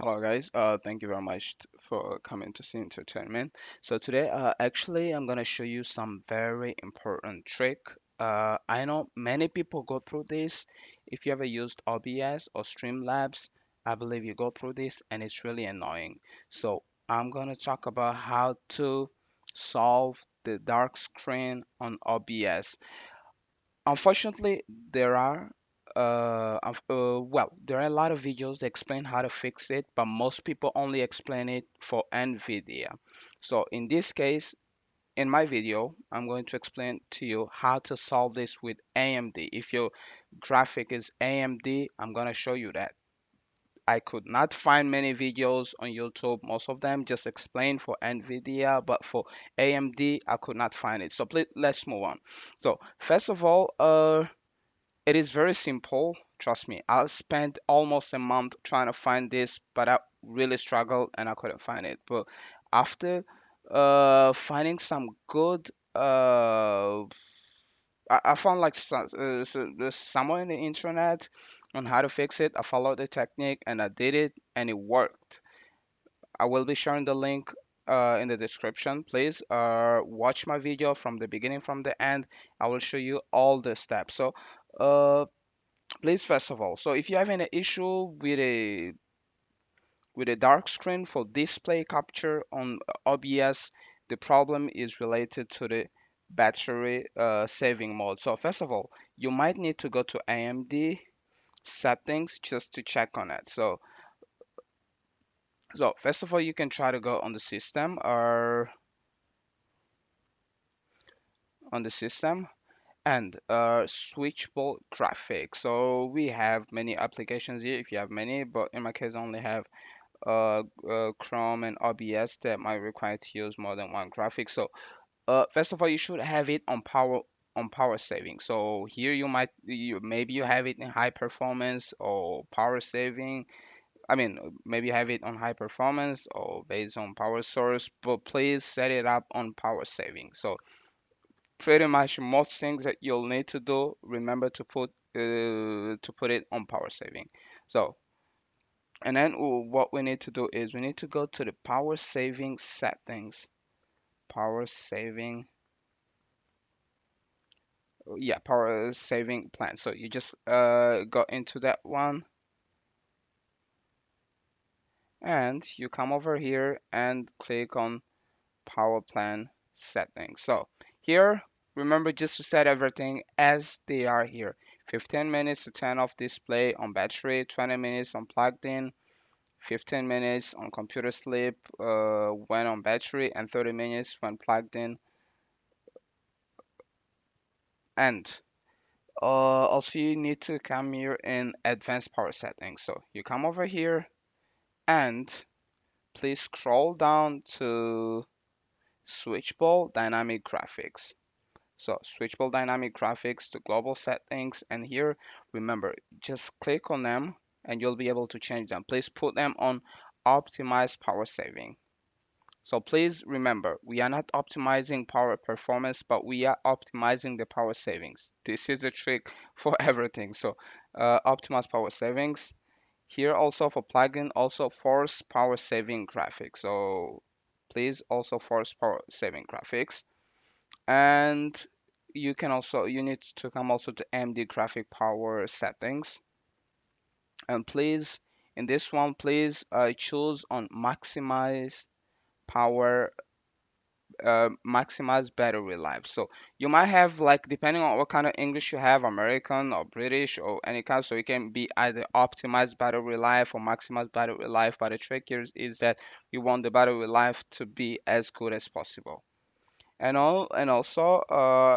Hello guys, thank you very much for coming to see entertainment. So today, actually, I'm gonna show you some very important trick. I know many people go through this. If you ever used OBS or Streamlabs, I believe you go through this and it's really annoying. So I'm gonna talk about how to solve the dark screen on OBS. Unfortunately, there are there are a lot of videos that explain how to fix it, but most people only explain it for NVIDIA. So in this case, in my video, I'm going to explain to you how to solve this with AMD. If your graphic is AMD, I'm going to show you that. I could not find many videos on YouTube. Most of them just explain for NVIDIA, but for AMD, I could not find it. So please, let's move on. So first of all, it is very simple. Trust me. I spent almost a month trying to find this, but I really struggled and I couldn't find it. But after finding some good, I found like there's somewhere in the internet on how to fix it. I followed the technique and I did it, and it worked. I will be sharing the link in the description. Please watch my video from the beginning from the end. I will show you all the steps. So. Please, first of all, so if you have any issue with a dark screen for display capture on OBS, the problem is related to the battery saving mode. So first of all, you might need to go to AMD settings just to check on it. So first of all, you can try to go on the system or on the system and switchable graphics. So we have many applications here if you have many, but in my case I only have Chrome and OBS that might require to use more than one graphic. So first of all, you should have it on power saving. So here maybe you have it in high performance or power saving. I mean, maybe you have it on high performance or based on power source, but please set it up on power saving. So pretty much most things that you'll need to do, remember to put it on power saving. So and then what we need to do is we need to go to the power saving settings. Power saving, yeah, power saving plan. So you just go into that one and you come over here and click on power plan settings. So here, remember just to set everything as they are here. 15 minutes to turn off display on battery, 20 minutes on plugged in, 15 minutes on computer sleep when on battery, and 30 minutes when plugged in. And also you need to come here in advanced power settings. So you come over here and please scroll down to switchable dynamic graphics. So switchable dynamic graphics to global settings, and here remember just click on them and you'll be able to change them. Please put them on optimized power saving. So please remember, we are not optimizing power performance, but we are optimizing the power savings. This is a trick for everything. So optimize power savings. Here also for plugin, also force power saving graphics. So please also force power saving graphics. And you need to come also to AMD graphic power settings. And please, in this one, please choose on power maximize battery life. So you might have like depending on what kind of English you have, American or British or any kind, so it can be either optimized battery life or maximize battery life. But the trick here is that you want the battery life to be as good as possible. And also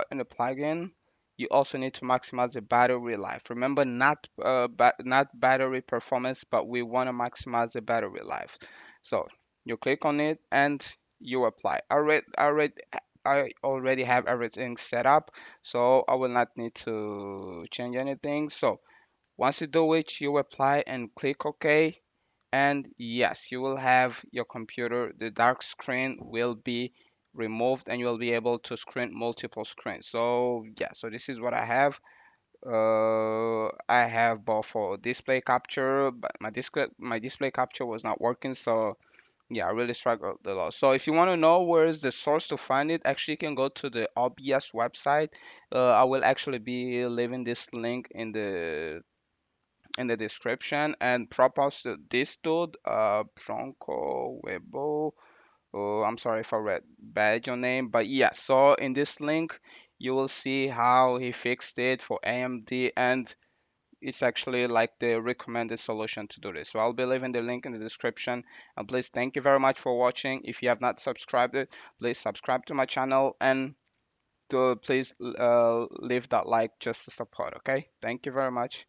in the plugin, you also need to maximize the battery life. Remember, not battery performance, but we want to maximize the battery life. So you click on it and you apply. I already have everything set up, so I will not need to change anything. So once you do it, you apply and click OK. And yes, you will have your computer, the dark screen will be removed and you will be able to screen multiple screens. So yeah, so this is what I have. I have both for display capture, but my display capture was not working, so yeah, I really struggled a lot. So if you want to know where is the source to find it, actually you can go to the OBS website. I will actually be leaving this link in the description and propose this dude, Bronco Webo. Oh, I'm sorry if I read bad your name, but yeah. So in this link, you will see how he fixed it for AMD, and it's actually like the recommended solution to do this. So I'll be leaving the link in the description. And please, thank you very much for watching. If you have not subscribed it, please subscribe to my channel and please leave that like just to support. Okay, thank you very much.